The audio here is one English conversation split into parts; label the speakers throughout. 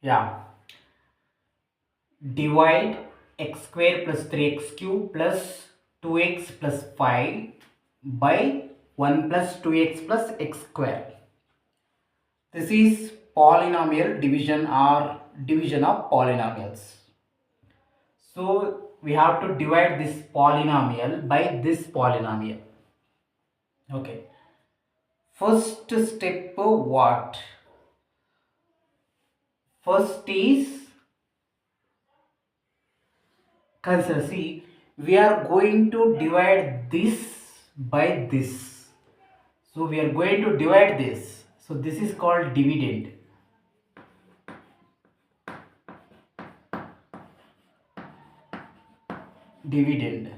Speaker 1: Yeah, divide x square plus 3x cube plus 2x plus 5 by 1 plus 2x plus x square. This is polynomial division or division of polynomials. So we have to divide this polynomial by this polynomial. Okay. First step what? First is consider, see, we are going to divide this by this. So we are going to divide this. So this is called dividend. Dividend.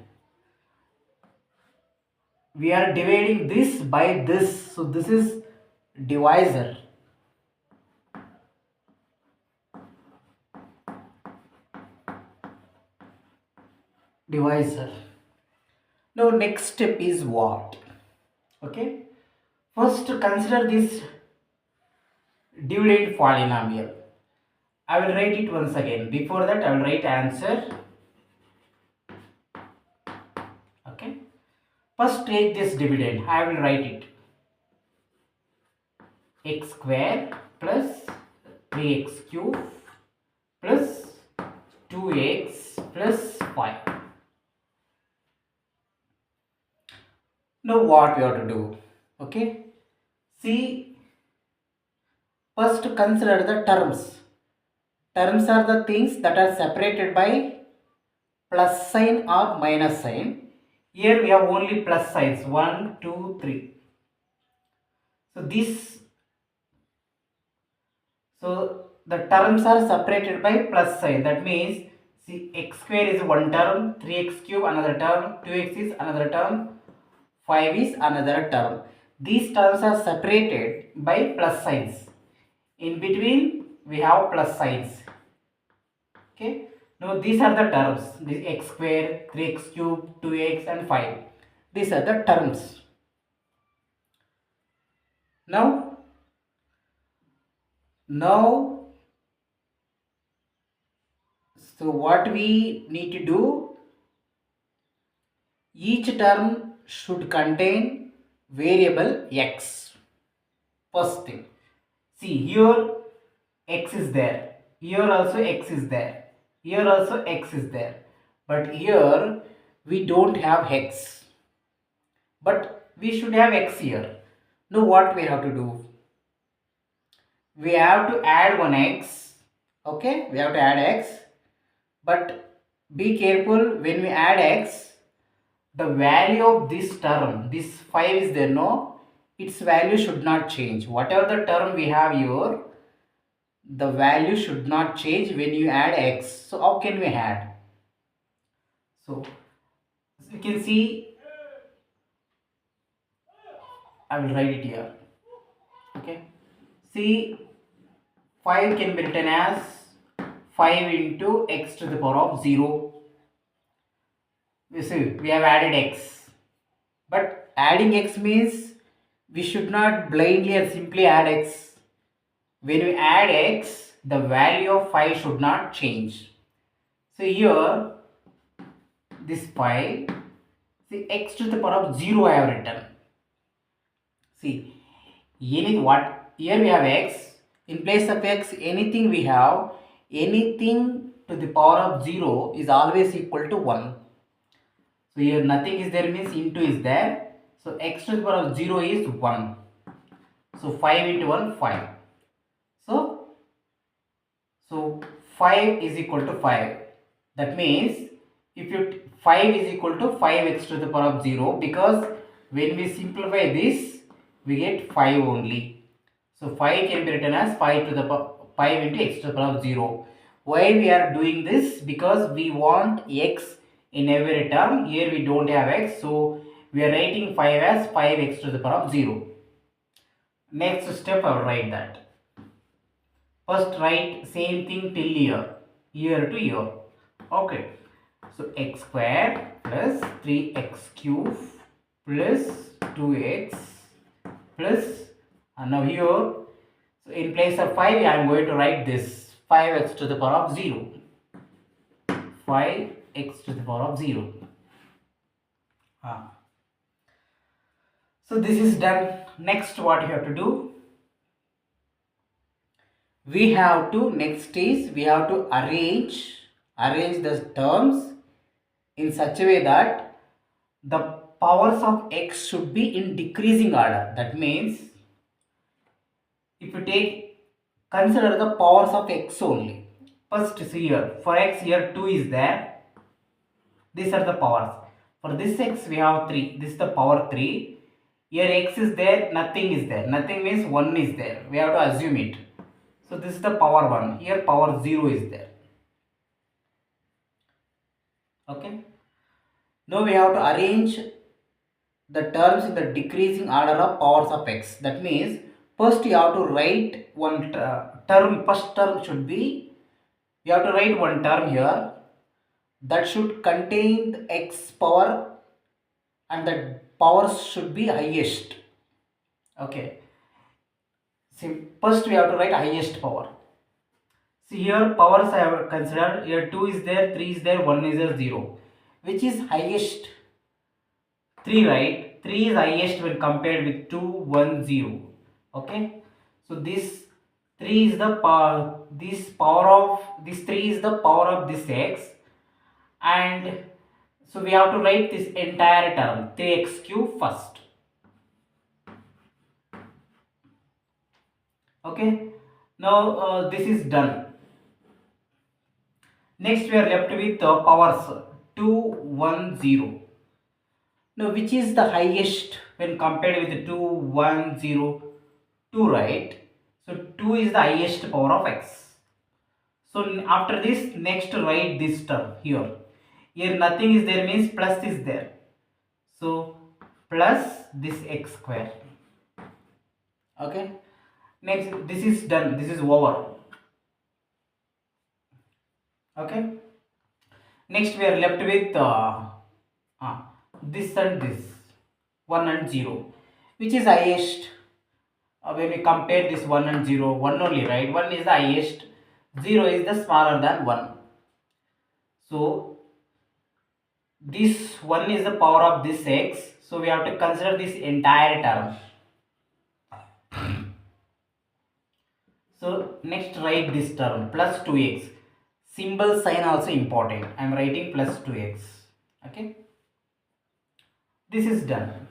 Speaker 1: We are dividing this by this. So this is divisor. Divisor. Now next step is what? Okay. First consider this dividend polynomial. I will write it once again. Before that I will write answer. Okay. First take this dividend. I will write it. X square plus 3x cube plus 2x plus 5. Now what we have to do? Okay. See, first consider the terms. Terms are the things that are separated by plus sign or minus sign. Here we have only plus signs 1, 2, 3. So the terms are separated by plus sign. That means see x square is one term, 3x cube another term, 2x is another term, 5 is another term. These terms are separated by plus signs. In between we have plus signs. Okay. Now these are the terms. This x square, 3x cube, 2x and 5. These are the terms. Now so what we need to do, each term should contain variable x. First thing, see here x is there, here also x is there, here also x is there, but here we don't have x, but we should have x here. Now what we have to do? We have to add one x. Okay, we have to add x, but be careful when we add x, the value of this term, this 5 is there, no, its value should not change. Whatever the term we have here, the value should not change when you add x. So how can we add? So you can see, I will write it here. Okay, see, 5 can be written as 5 into x to the power of 0. You see, we have added x, but adding x means we should not blindly or simply add x. When we add x, the value of 5 should not change. So here, this 5, see, x to the power of 0 I have written. See, what here we have x, in place of x anything we have, anything to the power of 0 is always equal to 1. So here nothing is there means into is there. So x to the power of 0 is 1. So 5 into 1, 5. So 5 is equal to 5. That means if you 5 is equal to 5x to the power of 0, because when we simplify this we get 5 only. So 5 can be written as 5 to the 5 into x to the power of 0. Why we are doing this? Because we want x in every term. Here we don't have x, so we are writing 5 as 5x to the power of 0. Next step I will write that. First write same thing till here to here. Okay. So x square plus 3x cube plus 2x plus, and now here, So in place of 5 I am going to write this 5x to the power of 0. 5x to the power of 0. So this is done. Next what you have to do, we have to arrange the terms in such a way that the powers of x should be in decreasing order. That means if you consider the powers of x only. First see here, for x here 2 is there. These are the powers. For this x we have 3. This is the power 3. Here x is there, nothing is there. Nothing means 1 is there. We have to assume it. So this is the power 1. Here power 0 is there. Okay. Now we have to arrange the terms in the decreasing order of powers of x. That means first you have to write one term. First term should be, you have to write one term here that should contain the x power and the powers should be highest. Okay. See, first we have to write highest power. See here powers I have considered. Here 2 is there, 3 is there, 1 is there, 0. Which is highest? 3, right? 3 is highest when compared with 2, 1, 0. Okay. So this 3 is the power. This 3 is the power of this x, and so we have to write this entire term 3x cube first. Okay. Now this is done. Next we are left with powers 2, 1, 0. Now which is the highest when compared with 2, 1, 0? 2, right? So 2 is the highest power of x. So after this, next write this term here. Here nothing is there means plus is there. So plus this x square. Okay. Next, this is done. This is over. Okay. Next we are left with this and this 1 and 0. Which is highest? When we compare this 1 and 0, 1 only, right? 1 is the highest, 0 is the smaller than 1. So this 1 is the power of this x, so we have to consider this entire term. So next write this term plus 2x. Symbol sign also important. I am writing plus 2x. Okay. This is done.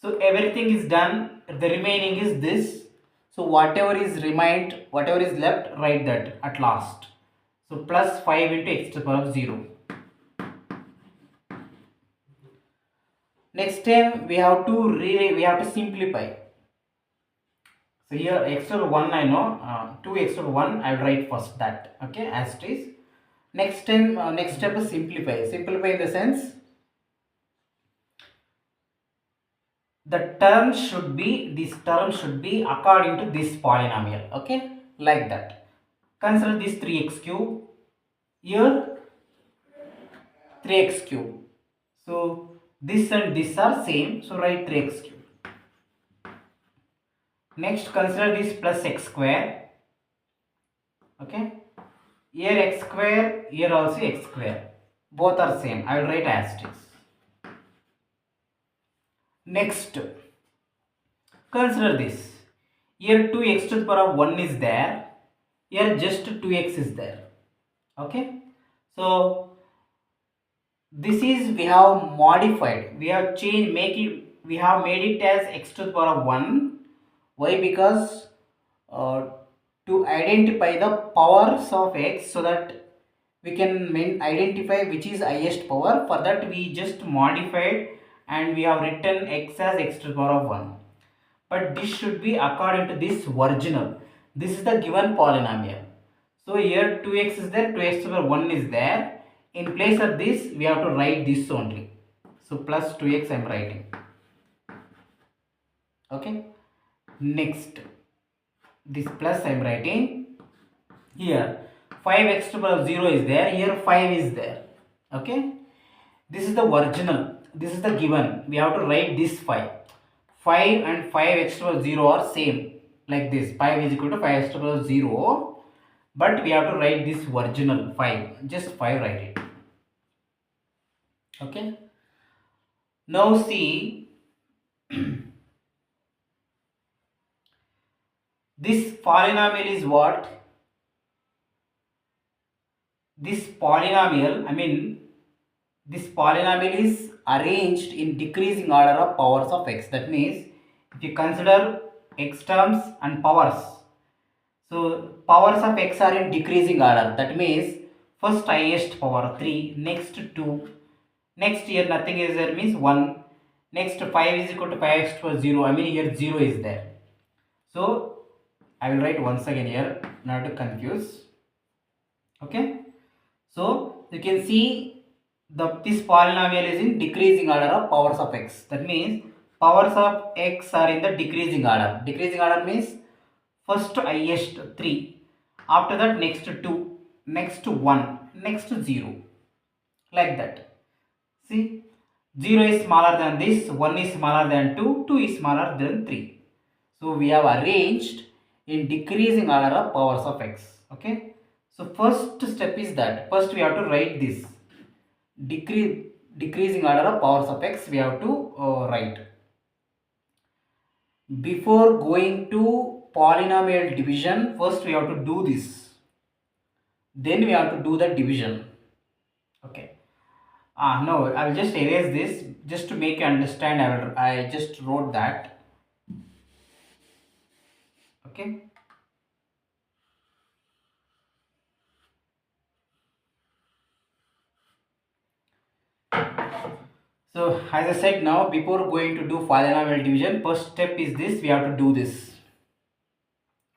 Speaker 1: So everything is done. The remaining is this. So whatever is left, write that at last. So plus 5 into x to the power of 0. Next time we have to simplify. So here x to the 1 I know, 2x to the 1 I will write first that. Okay, as it is. Next step is simplify. Simplify in the sense, this term should be according to this polynomial. Okay, like that. Consider this 3x cube. Here 3x cube. So this and this are same. So write 3x cube. Next consider this plus x square. Okay. Here x square. Here also x square. Both are same. I will write as it is. Next, consider this. Here 2x to the power of 1 is there. Here just 2x is there. Okay. So this is we have modified. We have we have made it as x to the power of 1. Why? Because to identify the powers of x, so that we can identify which is highest power. For that we just modified and we have written x as x to the power of 1. But this should be according to this original. This is the given polynomial. So here 2x is there, 2x to the power 1 is there. In place of this, we have to write this only. So plus 2x I am writing. Okay. Next, this plus I am writing. Here 5x to the power of 0 is there. Here 5 is there. Okay. This is the original. This is the given. We have to write this 5. 5 and 5x to the power 0 are same. like this. 5 is equal to 5 x to the power of 0, but we have to write this original 5, just 5 write it. Okay, now see, this polynomial is what? This polynomial, this polynomial is arranged in decreasing order of powers of x. That means if you consider x terms and powers, so powers of x are in decreasing order. That means first highest power 3, next 2, next here nothing is there means 1, next 5 is equal to 5x to 0. Here 0 is there. So I will write once again here, not to confuse. Okay. So you can see this polynomial is in decreasing order of powers of x. That means powers of x are in the decreasing order. Decreasing order means first highest 3, after that next 2, next 1, next 0, like that. See, 0 is smaller than this, 1 is smaller than 2, 2 is smaller than 3. So we have arranged in decreasing order of powers of x. Okay. So first step is that first we have to write this decreasing order of powers of x. We have to write. Before going to polynomial division, first we have to do this. Then we have to do the division. Okay. No, I will just erase this just to make you understand. I just wrote that. Okay. So as I said, now before going to do polynomial division, first step is this. We have to do this.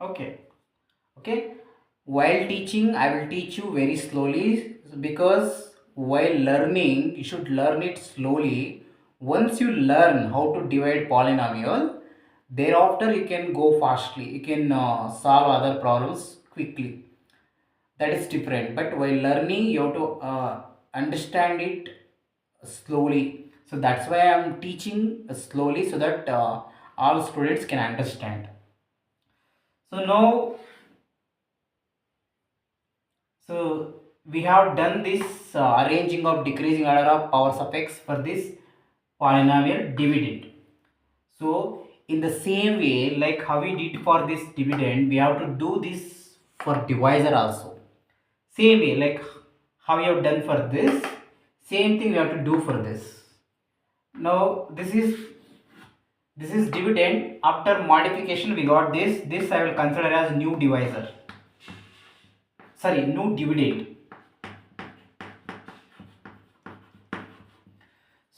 Speaker 1: Okay. Okay. While teaching, I will teach you very slowly, because while learning, you should learn it slowly. Once you learn how to divide polynomial, thereafter you can go fastly. You can solve other problems quickly. That is different. But while learning, you have to understand it slowly. So that's why I am teaching slowly, so that all students can understand. So now, so we have done this arranging of decreasing order of powers of x for this polynomial dividend. So in the same way, like how we did for this dividend, we have to do this for divisor also. Same way, like how we have done for this, same thing we have to do for this. Now this is dividend. After modification we got this. This I will consider as new divisor. Sorry, new dividend.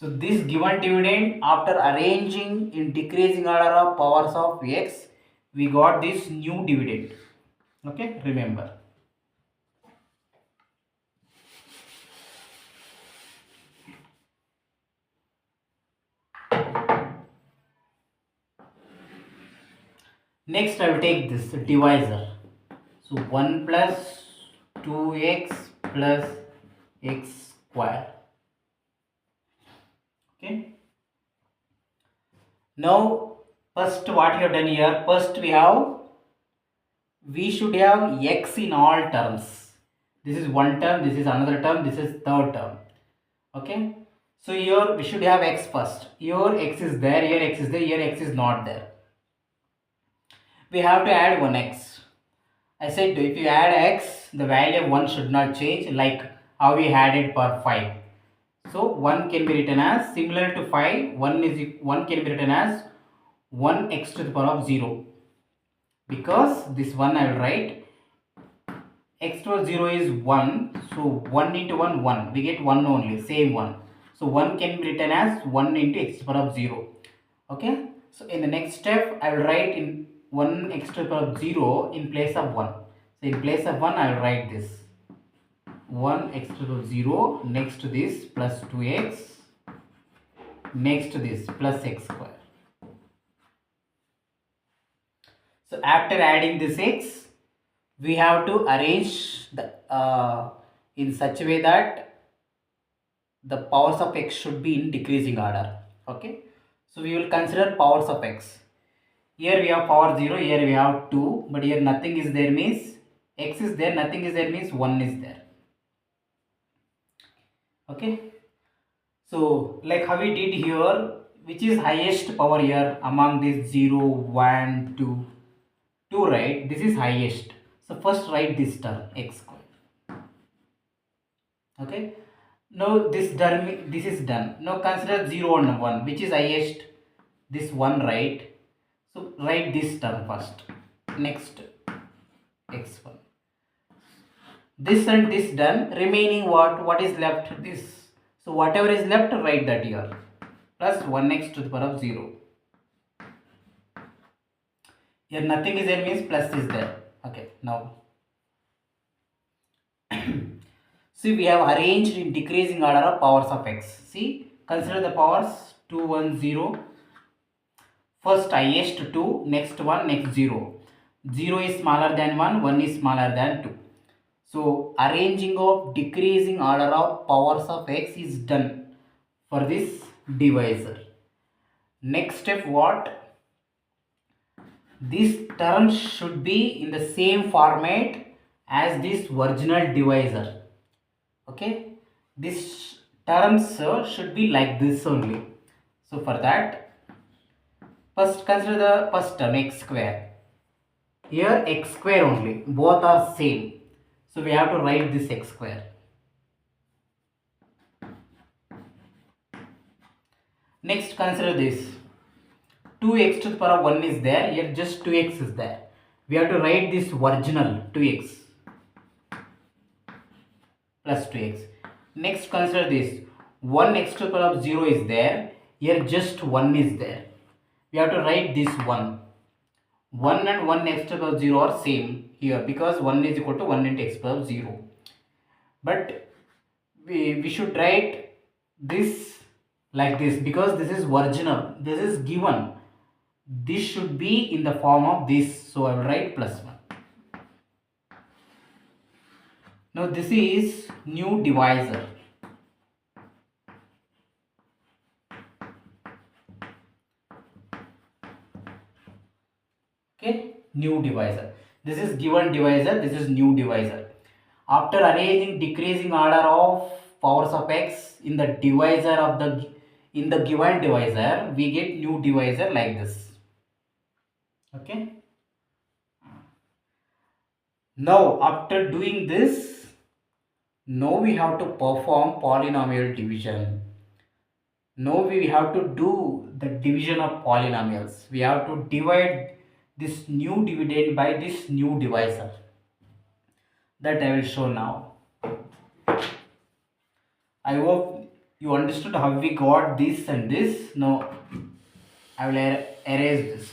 Speaker 1: So this given dividend, after arranging in decreasing order of powers of x, we got this new dividend. Okay, remember. Next I will take this divisor. So 1 plus 2x plus x square. Okay. Now first what you have done here, first we should have x in all terms. This is one term, this is another term, this is third term. Okay. So here we should have x first. Here x is there, here x is there, here x is not there. We have to add 1x. I said if you add x, the value of 1 should not change, like how we had it for 5. So 1 can be written as similar to 5, 1 can be written as 1x to the power of 0. Because this 1 I will write, x to the power of 0 is 1, so 1 into 1, 1. We get 1 only, same 1. So 1 can be written as 1 into x to the power of 0. Okay. So in the next step, I will write in 1x to the power of 0 in place of 1. So in place of 1, I will write this 1x to the power of 0, next to this plus 2x, next to this plus x square. So after adding this x, we have to arrange the in such a way that the powers of x should be in decreasing order. Okay. So we will consider powers of x. Here we have power 0, here we have 2, but here nothing is there means x is there, nothing is there means 1 is there. Okay. So like how we did here, which is highest power here among these 0, 1, 2, 2, right? This is highest. So first write this term x square. Okay. Now this is done. Now consider 0 and 1, which is highest. This one, right? So write this term first. Next x1. This and this done. Remaining what? What is left? This. So whatever is left, write that here. Plus 1x to the power of 0. Here nothing is there means plus is there. Okay. Now see, we have arranged in decreasing order of powers of x. See, consider the powers 2, 1, 0. First highest 2, next 1, next 0. 0 is smaller than 1, 1 is smaller than 2. So arranging of decreasing order of powers of x is done for this divisor. Next step what? This term should be in the same format as this original divisor. Okay, this terms should be like this only. So for that, first consider the first term x square. Here x square only, both are same. So we have to write this x square. Next consider this. 2x to the power of 1 is there, here just 2x is there. We have to write this original 2x plus 2x. Next consider this. 1x to the power of 0 is there, here just 1 is there. We have to write this 1. 1 and 1 x to the power of 0 are same here because 1 is equal to 1 into x to the power of 0. But we should write this like this because this is original, this is given. This should be in the form of this, so I will write plus 1. Now this is new divisor. Okay, new divisor. This is given divisor, this is new divisor. After arranging decreasing order of powers of x in the divisor of the given divisor, we get new divisor like this. Okay. Now after doing this, now we have to perform polynomial division. Now we have to do the division of polynomials. We have to divide this new dividend by this new divisor. That I will show now. I hope you understood how we got this and this. Now I will erase this.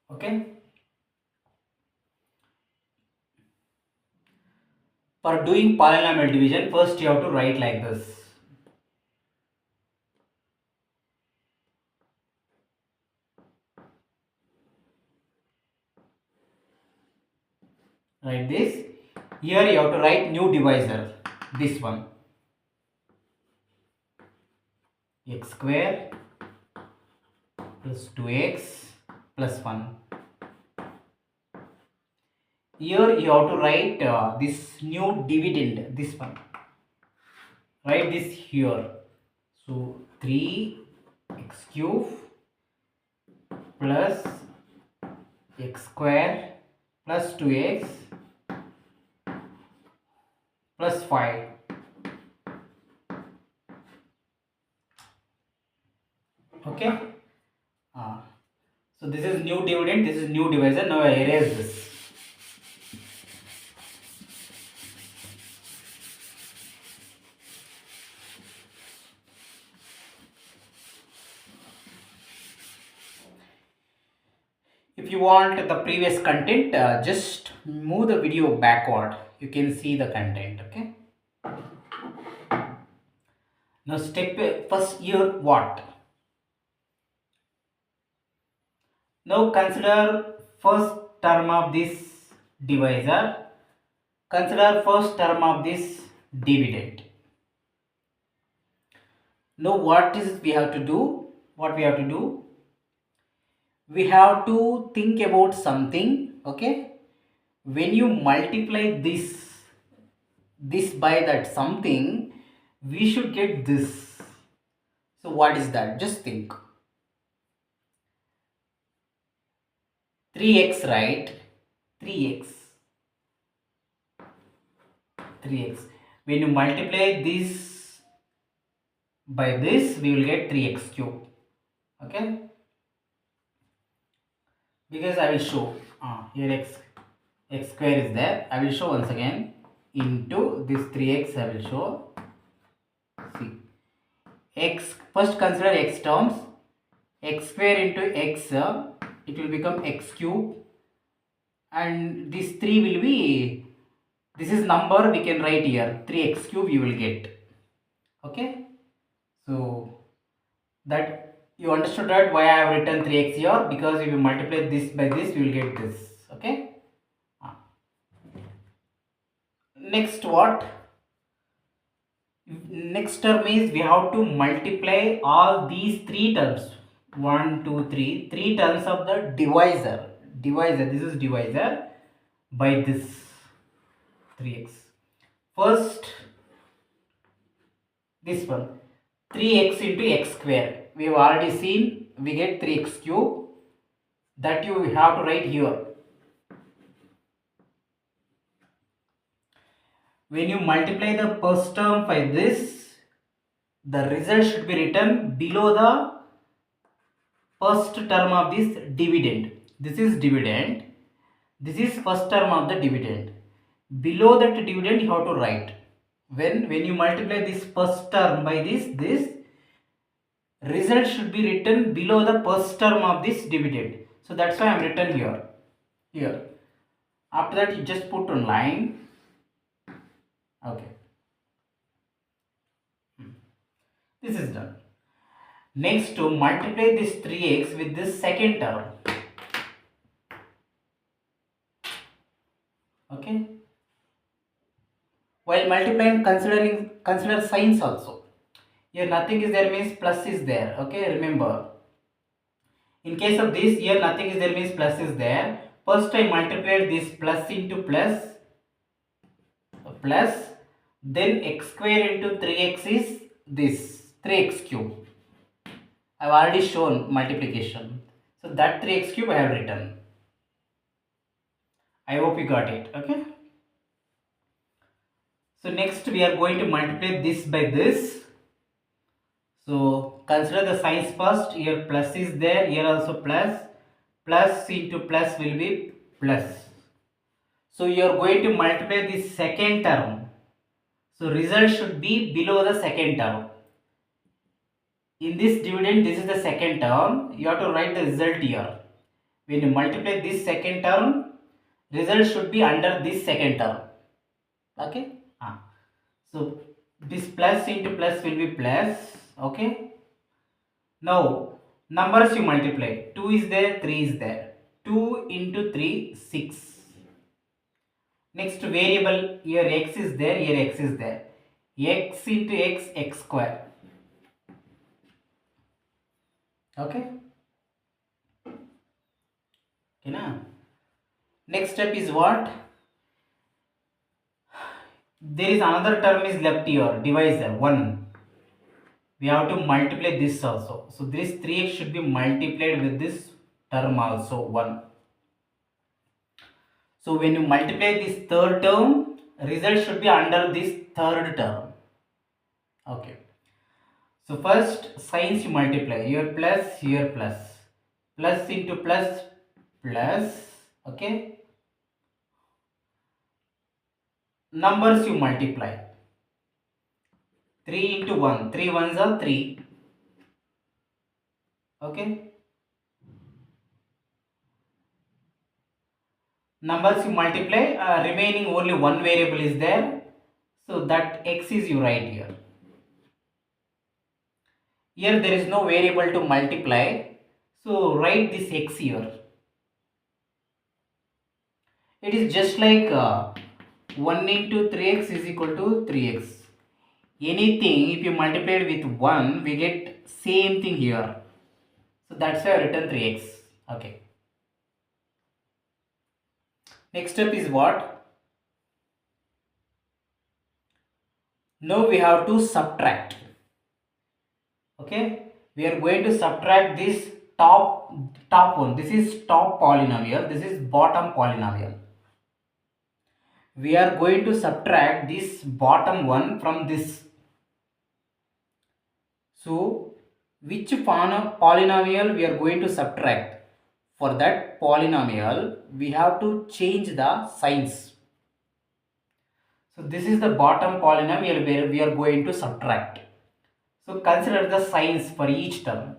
Speaker 1: Okay. For doing polynomial division, first you have to write like this. Write this. Here you have to write new divisor. This one. X square plus 2x plus 1. Here you have to write this new dividend, this one. Write this here. So 3x cube plus x square plus 2x plus 5. Okay. So this is new dividend, this is new divisor. Now I erase this. if you want the previous content, just move the video backward. You can see the content. Okay. Now step first here what? Now consider first term of this divisor. Consider first term of this dividend. Now what is we have to do? What we have to do? We have to think about something. Okay. When you multiply this by that something, we should get this. So what is that? Just think. 3x, right? 3x. 3x. When you multiply this by this, we will get 3x cube. Okay? Because I will show. Here x square is there. I will show once again. Into this 3x, I will show. See. X, first consider x terms. X square into x, it will become x cube. And this 3 will be, this is number we can write here. 3x cube you will get. Okay. So that you understood that why I have written 3x here, because if you multiply this by this you will get this. Okay. Next what? Next term is we have to multiply all these three terms. 1, 2, 3. Three terms of the divisor. This is divisor by this 3x. First, this one. 3x into x square. We have already seen we get 3x cube. That you have to write here. When you multiply the first term by this, the result should be written below the first term of this dividend. This is dividend. This is first term of the dividend. Below that dividend you have to write. When you multiply this first term by this result should be written below the first term of this dividend. So that's why I am written here. After that you just put on line. Okay. This is done. Next, to multiply this 3x with this second term. Okay. While multiplying, consider signs also. Here nothing is there means plus is there. Okay, remember. In case of this, here nothing is there means plus is there. First I multiplied this plus into plus, then x square into 3x is this 3x cube. I have already shown multiplication. So that 3x cube I have written. I hope you got it. Okay. So next we are going to multiply this by this. So consider the signs first. Here plus is there. Here also plus. Plus into plus will be plus. So you are going to multiply this second term. So result should be below the second term. In this dividend, this is the second term. You have to write the result here. When you multiply this second term, result should be under this second term. Okay. So this plus into plus will be plus. Okay. Now numbers you multiply. 2 is there, 3 is there. 2 into 3, 6. Next variable, here x is there, here x is there. X into x, x square. Okay. Okay, now. Next step is what? There is another term is left here, divisor 1. We have to multiply this also. So this 3x should be multiplied with this term also 1. So when you multiply this third term, result should be under this third term. Okay. So first signs you multiply. Here plus, here plus. Plus into plus, plus. Okay. Numbers you multiply. 3 into 1. 3 ones are 3. Okay. numbers you multiply, remaining only one variable is there, so that x is you write here. Here there is no variable to multiply, so write this x here. It is just like 1 into 3x is equal to 3x. Anything if you multiply it with 1, we get same thing here, so that's why I written 3x. Okay, next step is what? Now we have to subtract. Okay, we are going to subtract this top one. This is top polynomial, this is bottom polynomial. We are going to subtract this bottom one from this. So which polynomial we are going to subtract? For that polynomial we have to change the signs. So this is the bottom polynomial where we are going to subtract. So consider the signs for each term.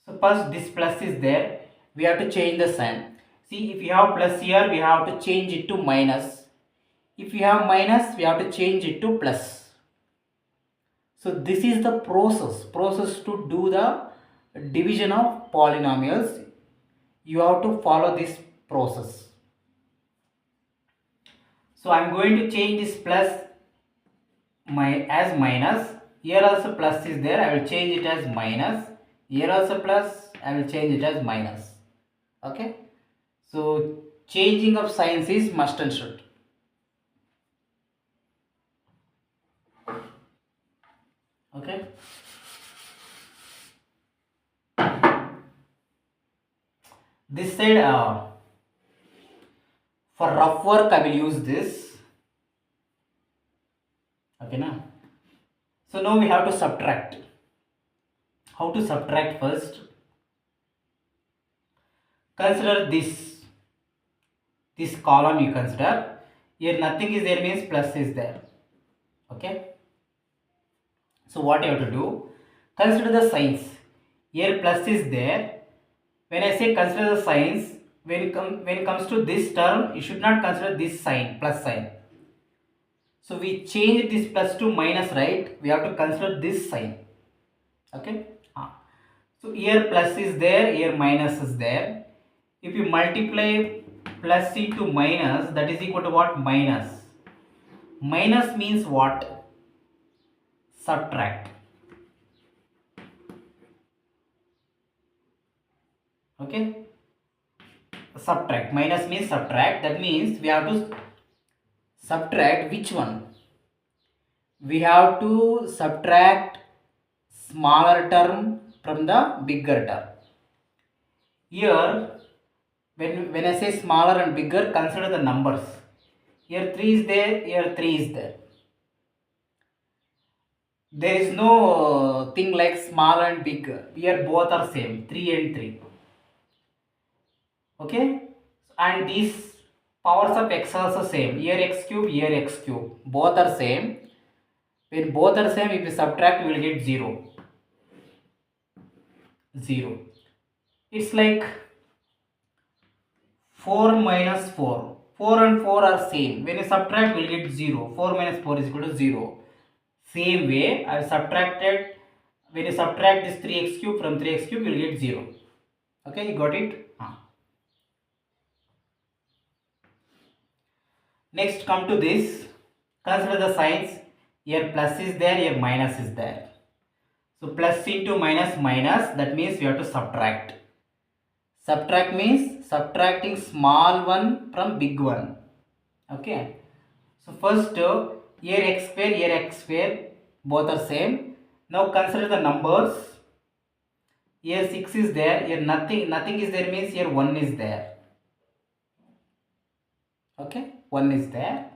Speaker 1: So first this plus is there, we have to change the sign. See, if you have plus here, we have to change it to minus. If you have minus, we have to change it to plus. So this is the process to do the division of polynomials. You have to follow this process. So I am going to change this plus as minus. Here also plus is there, I will change it as minus. Here also plus, I will change it as minus. Okay, so changing of signs is must and should. Okay, this side for rough work I will use this. Okay, now so now we have to subtract. How to subtract? First consider this column, you consider here nothing is there means plus is there. Okay, so what you have to do, consider the signs. Here plus is there. When I say consider the signs, when it comes to this term, you should not consider this sign, plus sign. So we change this plus to minus, right? We have to consider this sign. Okay. So here plus is there, here minus is there. If you multiply plus into minus, that is equal to what? Minus. Minus means what? Subtract. Okay. Subtract. Minus means subtract. That means we have to subtract which one? We have to subtract smaller term from the bigger term. Here, when I say smaller and bigger, consider the numbers. Here 3 is there, here 3 is there. There is no thing like small and big. Here both are same, 3 and 3. Okay, and these powers of x also same. Here x cube, here x cube. Both are same. When both are same, if you subtract, we will get 0. 0. It's like 4 minus 4. 4 and 4 are same. When you subtract, we will get 0. 4 minus 4 is equal to 0. Same way, I have subtracted. When you subtract this 3x cube from 3x cube, you will get 0. Okay, you got it? Next, come to this. Consider the signs. Here plus is there, here minus is there. So plus into minus, minus, that means we have to subtract. Subtract means subtracting small one from big one. Okay. So first here x square, both are same. Now consider the numbers. Here 6 is there, here nothing is there means here 1 is there. Okay, 1 is there.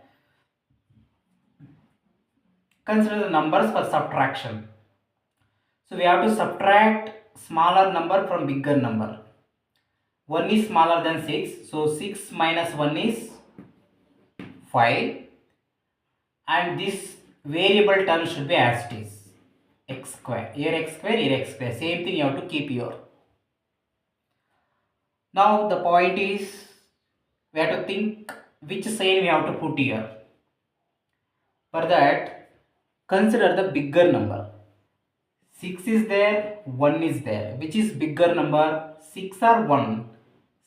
Speaker 1: Consider the numbers for subtraction. So we have to subtract smaller number from bigger number. 1 is smaller than 6, so 6 minus 1 is 5, and this variable term should be as it is, x square, here x square, here x square, same thing you have to keep here. Now the point is, we have to think which sign we have to put here. For that, consider the bigger number. 6 is there, 1 is there. Which is bigger number? 6 or 1?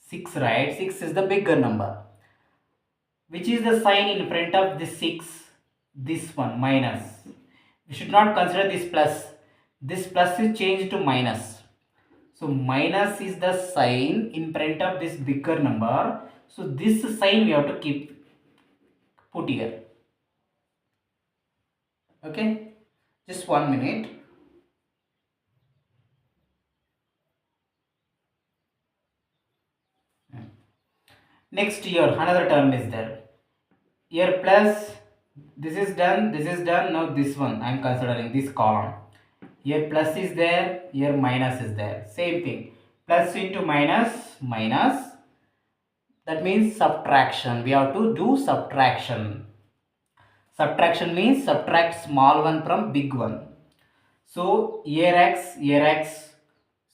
Speaker 1: 6, right? 6 is the bigger number. Which is the sign in front of this 6? This one, minus. We should not consider this plus. This plus is changed to minus. So minus is the sign in front of this bigger number. So this sign we have to put here. Okay, just 1 minute. Next here another term is there. Here plus, this is done, now this one I am considering this column. Here plus is there, here minus is there, same thing. Plus into minus, minus, that means subtraction. We have to do subtraction. Subtraction means subtract small one from big one. So here x,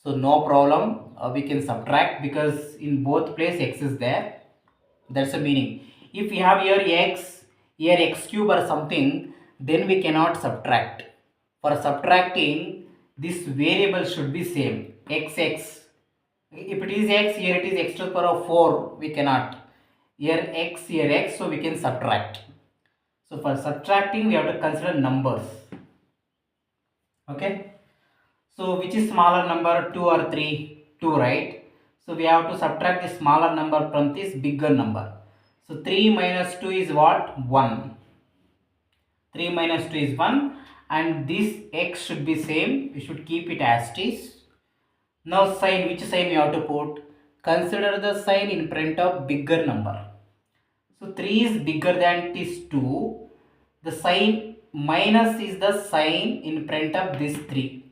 Speaker 1: so no problem, we can subtract because in both place x is there. That's the meaning. If we have here x cube or something, then we cannot subtract. For subtracting, this variable should be same, x. If it is x, here it is x to the power of 4, we cannot. Here x, so we can subtract. So for subtracting, we have to consider numbers. Okay. So which is smaller number, 2 or 3? 2, right? So we have to subtract the smaller number from this bigger number. So 3 minus 2 is what? 1. 3 minus 2 is 1, and this x should be same. We should keep it as it is. Now sign, which sign we have to put? Consider the sign in front of bigger number. So 3 is bigger than this 2. The sign minus is the sign in front of this 3.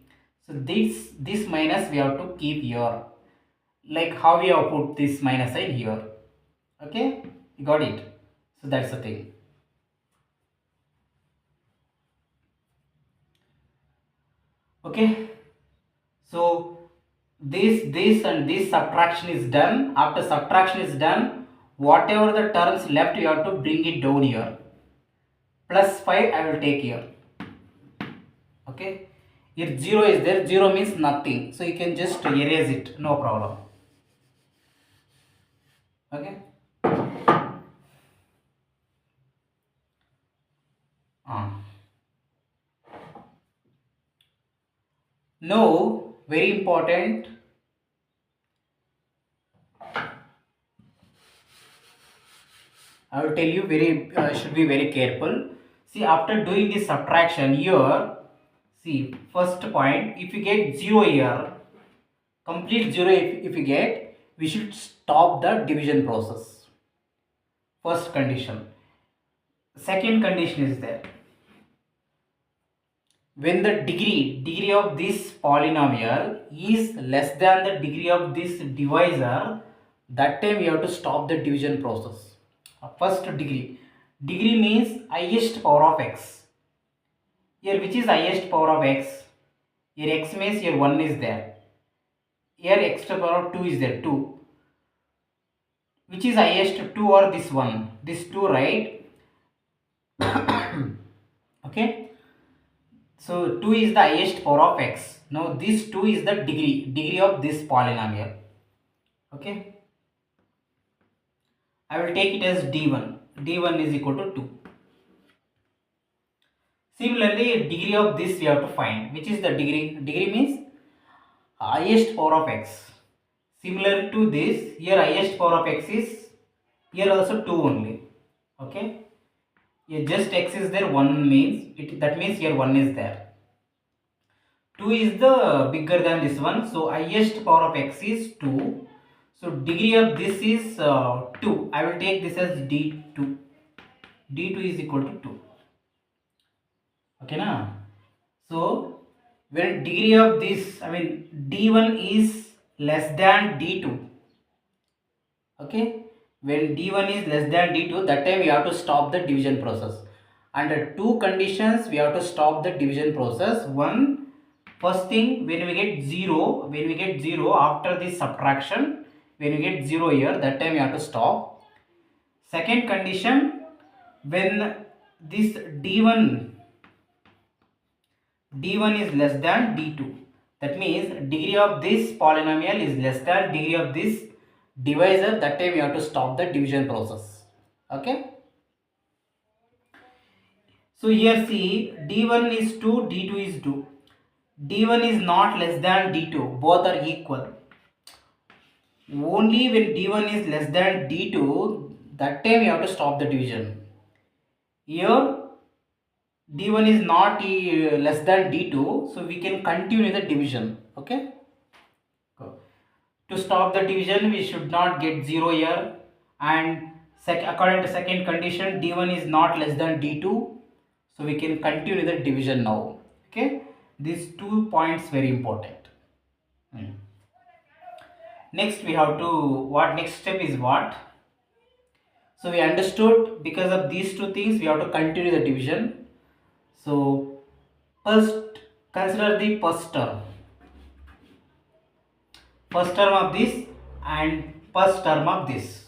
Speaker 1: So this minus we have to keep here. Like how we have put this minus sign here. Okay, you got it. So that's the thing. Okay, so this and this subtraction is done. After subtraction is done, whatever the terms left, you have to bring it down here. Plus 5 I will take here. Okay, here 0 is there. 0 means nothing, so you can just erase it, no problem. Okay. Now, very important, I will tell you, should be very careful. See, after doing this subtraction here, see, first point, if you get 0 here, complete 0 if you get, we should stop the division process. First condition. Second condition is there. When the degree of this polynomial is less than the degree of this divisor, that time we have to stop the division process. First degree means highest power of x. Here which is highest power of x? Here x means here 1 is there. Here x to the power of 2 is there, 2. Which is highest, 2 or this one? This 2, right? Okay. So 2 is the highest power of x. Now this 2 is the degree of this polynomial. Okay. I will take it as d1. d1 is equal to 2. Similarly, degree of this we have to find. Which is the degree? Degree means highest power of x. Similar to this, here highest power of x is here also 2 only. Okay. Here just x is there, 1 means that means here 1 is there. 2 is the bigger than this one, so highest power of x is 2. So degree of this is 2. I will take this as d2. d2 is equal to 2. Okay na? So when degree of this, d1 is less than d2. Okay, when d1 is less than d2, that time we have to stop the division process. Under two conditions we have to stop the division process. One, first thing, when we get 0 after this subtraction, when we get 0 here, that time we have to stop. Second condition, when this d1 is less than d2, that means degree of this polynomial is less than degree of this divisor, that time we have to stop the division process. Okay. So here see, d1 is 2, d2 is 2. d1 is not less than d2, both are equal. Only when d1 is less than d2, that time we have to stop the division. Here d1 is not less than d2, so we can continue the division. Okay. To stop the division, we should not get 0 here, and according to second condition, d1 is not less than d2, so we can continue the division now. Okay, these 2 points very important. Next we have to, what next step is what? So we understood because of these two things we have to continue the division. So first consider the first term of this and first term of this.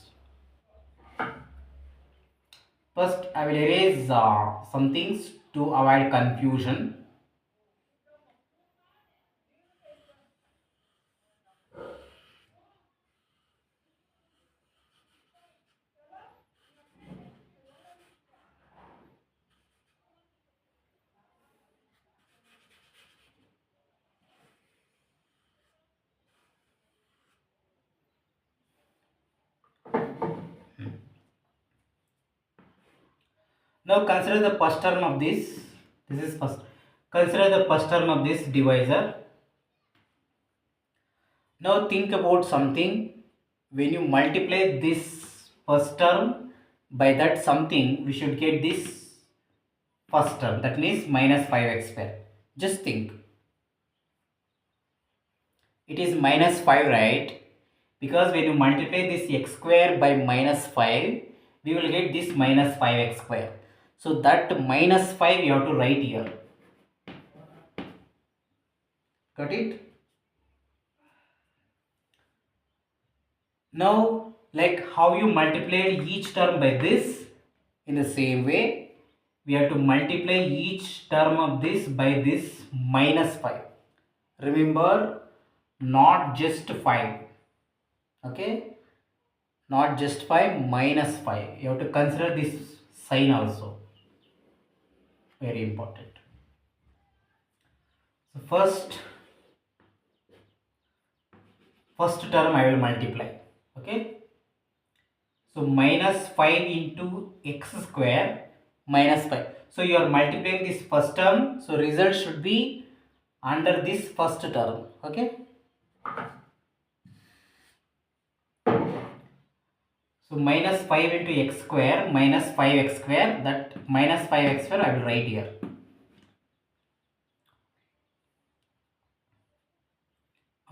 Speaker 1: First I will erase some things to avoid confusion. Now consider the first term of this. This is first. Consider the first term of this divisor. Now think about something. When you multiply this first term by that something, we should get this first term. That means minus 5x square. Just think. It is minus 5, right? Because when you multiply this x square by minus 5, we will get this minus 5x square. So that minus 5 you have to write here. Got it? Now, like how you multiplied each term by this, in the same way, we have to multiply each term of this by this minus 5. Remember, not just 5. Okay? Not just 5, minus 5. You have to consider this sign also. Very important. So first term I will multiply. Okay. So minus 5 into x square minus 5. So you are multiplying this first term. So result should be under this first term. Okay. So minus 5 into x square minus 5x square. That minus 5x square I will write here.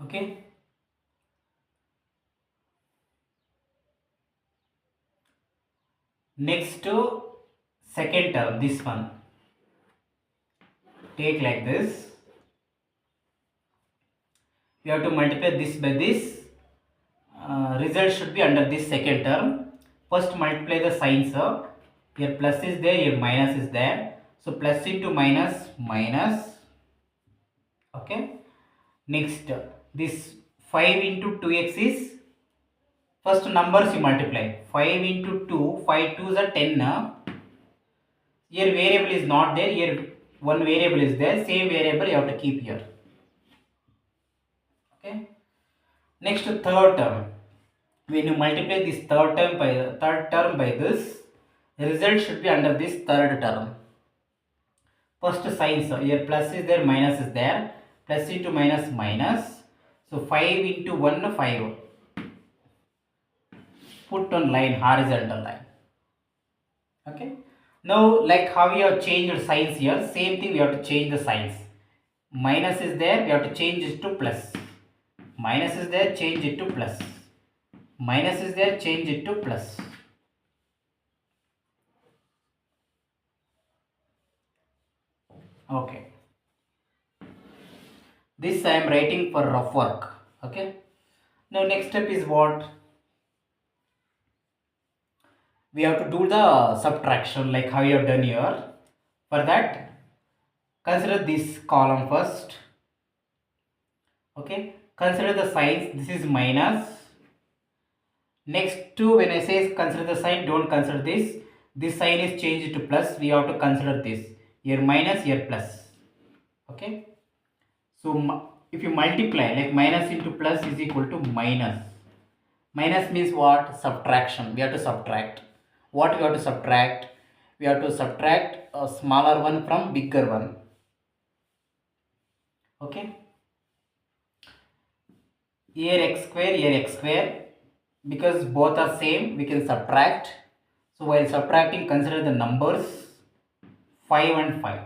Speaker 1: Okay. Next to second term, this one. Take like this. You have to multiply this by this. Result should be under this second term. First multiply the signs. Here plus is there, here minus is there. So plus into minus, minus. Okay. Next, this 5 into 2x is, first numbers you multiply. 5 into 2, 5 2s are 10. Here variable is not there, here one variable is there. Same variable you have to keep here. Okay. Next, third term. When you multiply this third term by this, the result should be under this third term. First signs, here plus is there, minus is there. Plus into minus, minus. So 5 into 1, 5. Put on line, horizontal line. Okay. Now, like how we have changed signs here, same thing we have to change the signs. Minus is there, we have to change it to plus. Minus is there, change it to plus. Minus is there, change it to plus. Okay. This I am writing for rough work. Okay. Now next step is what? we have to do the subtraction like how you have done here. For that, consider this column first. Okay, consider the signs. This is minus. Next to, when I say consider the sign, don't consider this. This sign is changed to plus. We have to consider this. Here minus, here plus. Okay. So if you multiply, like minus into plus is equal to minus. Minus means what? Subtraction. We have to subtract. What we have to subtract? We have to subtract a smaller one from bigger one. Okay. Here x square, here x square. Because both are same, we can subtract. So while subtracting, consider the numbers 5 and 5.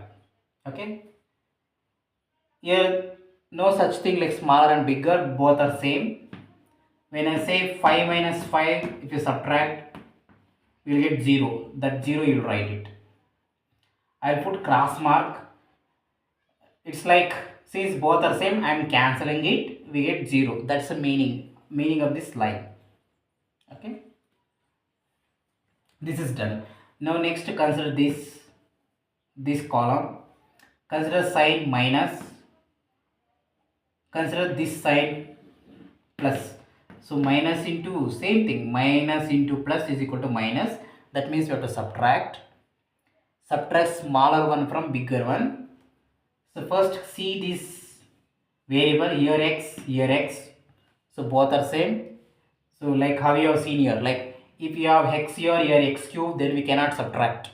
Speaker 1: Okay. Here no such thing like smaller and bigger, both are same. When I say 5 minus 5, if you subtract, we will get 0. That 0 you will write it. I will put cross mark. It's like, since both are same, I am cancelling it. We get 0. That's the meaning of this line. Okay. This is done. Now next consider this column. Consider sign minus. Consider this sign plus. So minus into, same thing, minus into plus is equal to minus. That means we have to subtract. Subtract smaller one from bigger one. So first see this variable, here x, here x. So both are same. So like how you have seen here, like if you have x here x cube, then we cannot subtract.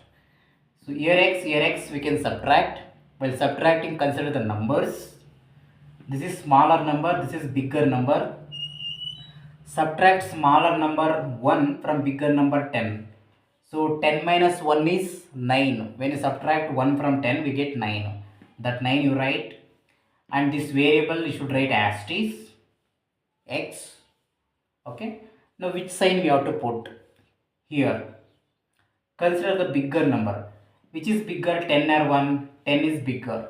Speaker 1: So here x, we can subtract. While subtracting, consider the numbers. This is smaller number, this is bigger number. Subtract smaller number 1 from bigger number 10. So 10 minus 1 is 9. When you subtract 1 from 10, we get 9. That 9 you write. And this variable you should write as is x. Okay. Now which sign we have to put? Here. Consider the bigger number. Which is bigger, 10 or 1? 10 is bigger.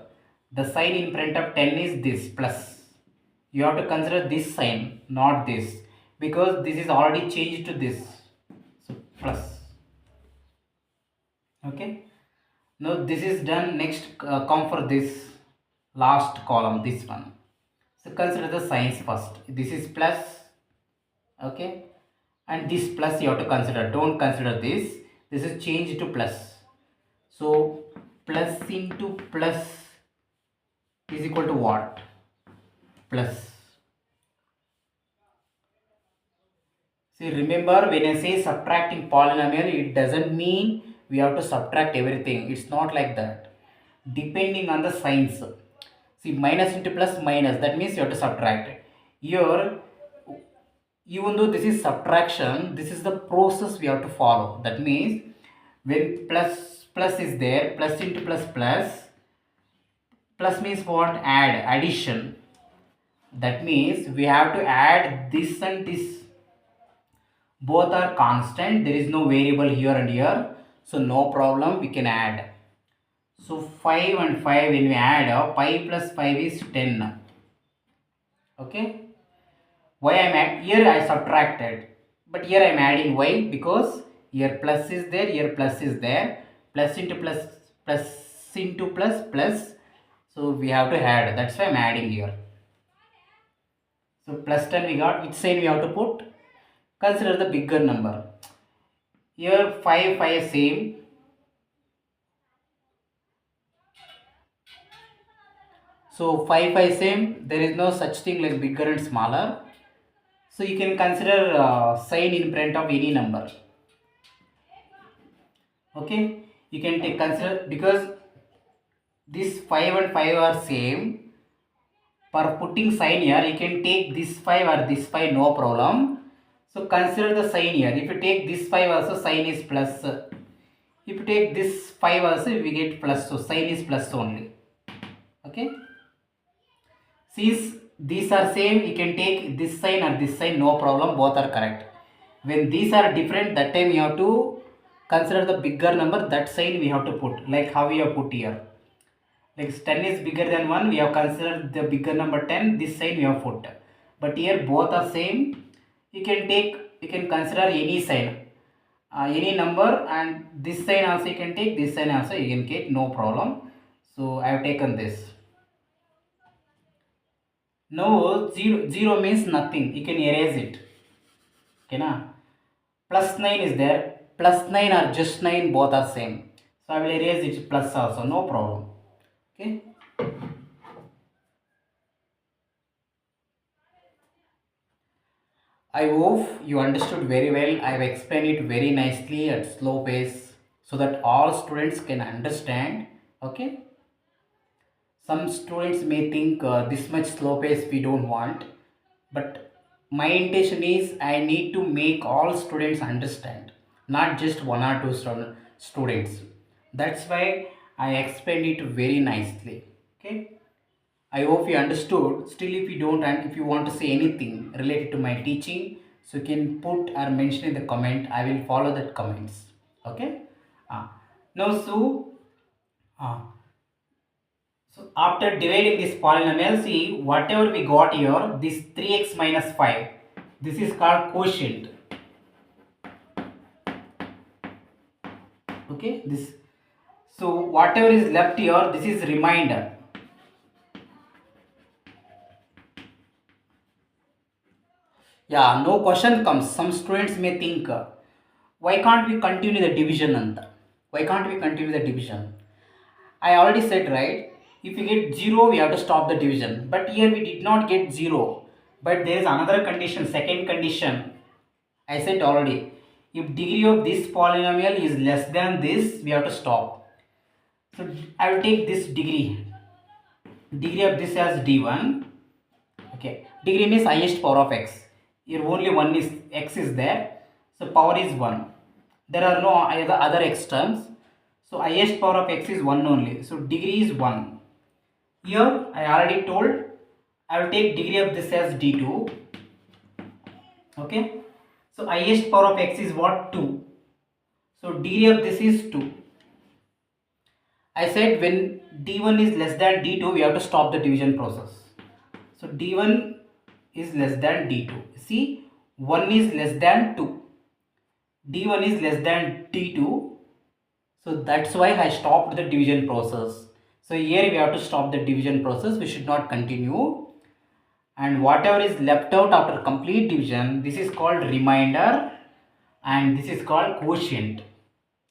Speaker 1: The sign in front of 10 is this, plus. You have to consider this sign, not this. Because this is already changed to this. So plus. Okay. Now this is done. Next come for this last column, this one. So consider the signs first. This is plus. Okay. And this plus you have to consider. Don't consider this. This is changed to plus. So plus into plus is equal to what? Plus. See, remember when I say subtracting polynomial, it doesn't mean we have to subtract everything. It's not like that. Depending on the signs. See, minus into plus minus, that means you have to subtract. Here, even though this is subtraction, this is the process we have to follow. That means when plus is there, plus into plus means what? Addition. That means we have to add this and this. Both are constant. There is no variable here and here. So no problem, we can add. So 5 and 5, when we add up, 5 plus 5 is 10. Okay. Why I am at here I subtracted. But here I am adding. Why? Because here plus is there, here plus is there. Plus into plus, plus into plus, plus. So we have to add. That's why I am adding here. So plus 10 we got. Which sign we have to put? Consider the bigger number. Here 5 same. So 5 same. There is no such thing like bigger and smaller. So you can consider sign in front of any number. Okay. You can take consider, because this 5 and 5 are same. For putting sign here, you can take this 5 or this 5, no problem. So consider the sign here. If you take this 5 also, sign is plus. If you take this 5 also, we get plus. So sign is plus only. Okay. Since these are same, you can take this sign or this sign, no problem. Both are correct. When these are different, that time you have to consider the bigger number. That sign we have to put. Like how we have put here. Like 10 is bigger than 1. We have considered the bigger number 10. This sign we have put. But here both are same. You can consider any sign. any number, and this sign also you can take, this sign also you can take, no problem. So I have taken this. Now 0 means nothing, you can erase it. Okay na? Plus 9 is there, plus 9 or just 9, both are same, so I will erase it plus also, no problem. Okay. I hope you understood very well. I have explained it very nicely at slow pace so that all students can understand. Okay. Some students may think this much slow pace we don't want, but my intention is I need to make all students understand, not just one or two students. That's why I explained it very nicely. Okay. I hope you understood. Still, if you don't, and if you want to say anything related to my teaching, so you can put or mention in the comment. I will follow that comments. Okay. uh, Now, uh, so after dividing this polynomial, see whatever we got here, this 3x minus 5, this is called quotient. Okay, this. So whatever is left here, this is remainder. Yeah, no question comes. Some students may think, why can't we continue the division? Anta? Why can't we continue the division? I already said, right? If we get 0, we have to stop the division. But here we did not get 0. But there is another condition, second condition. I said already. If degree of this polynomial is less than this, we have to stop. So I will take this degree. Degree of this as d1. Okay. Degree means highest power of x. Here only one is x is there. So power is 1. There are no other x terms. So highest power of x is 1 only. So degree is 1. Here I already told I will take degree of this as d2. Okay. So highest power of x is what? 2. So degree of this is 2. I said when d1 is less than d2, we have to stop the division process. So d1 is less than d2. See, 1 is less than 2. d1 is less than d2. So that's why I stopped the division process. So here we have to stop the division process. We should not continue. And whatever is left out after complete division, this is called remainder and this is called quotient.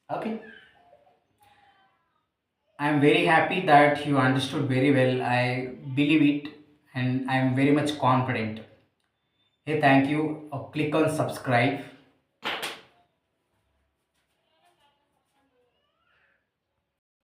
Speaker 1: Okay. I am very happy that you understood very well. I believe it and I am very much confident. Hey, thank you. Click on subscribe.